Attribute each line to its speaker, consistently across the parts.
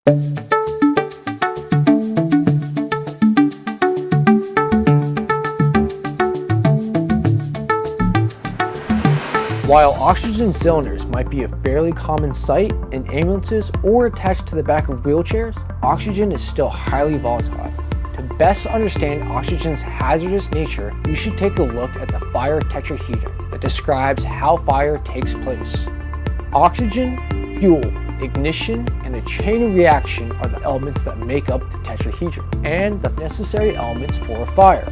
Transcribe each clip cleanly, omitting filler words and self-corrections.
Speaker 1: While oxygen cylinders might be a fairly common sight in ambulances or attached to the back of wheelchairs, oxygen is still highly volatile. To best understand oxygen's hazardous nature, we should take a look at the fire tetrahedron that describes how fire takes place. Oxygen, fuel, ignition, and a chain reaction are the elements that make up the tetrahedron and the necessary elements for a fire,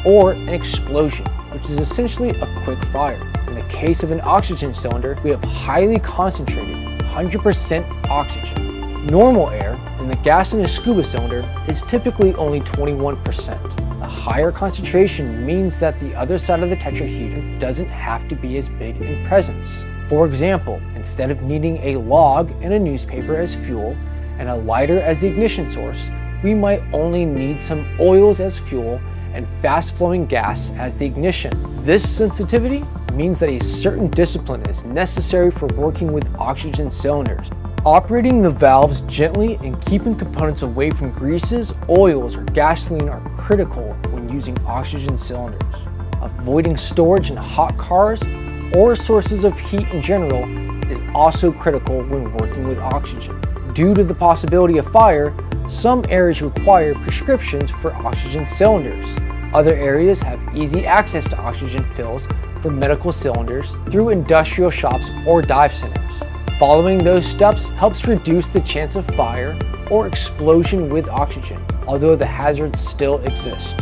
Speaker 1: or an explosion, which is essentially a quick fire. In the case of an oxygen cylinder, we have highly concentrated 100% oxygen. Normal air in the gas in a scuba cylinder is typically only 21%. A higher concentration means that the other side of the tetrahedron doesn't have to be as big in presence. For example, instead of needing a log and a newspaper as fuel and a lighter as the ignition source, we might only need some oils as fuel and fast-flowing gas as the ignition. This sensitivity means that a certain discipline is necessary for working with oxygen cylinders. Operating the valves gently and keeping components away from greases, oils, or gasoline are critical when using oxygen cylinders. Avoiding storage in hot cars or sources of heat in general is also critical when working with oxygen. Due to the possibility of fire, some areas require prescriptions for oxygen cylinders. Other areas have easy access to oxygen fills for medical cylinders through industrial shops or dive centers. Following those steps helps reduce the chance of fire or explosion with oxygen, although the hazards still exist.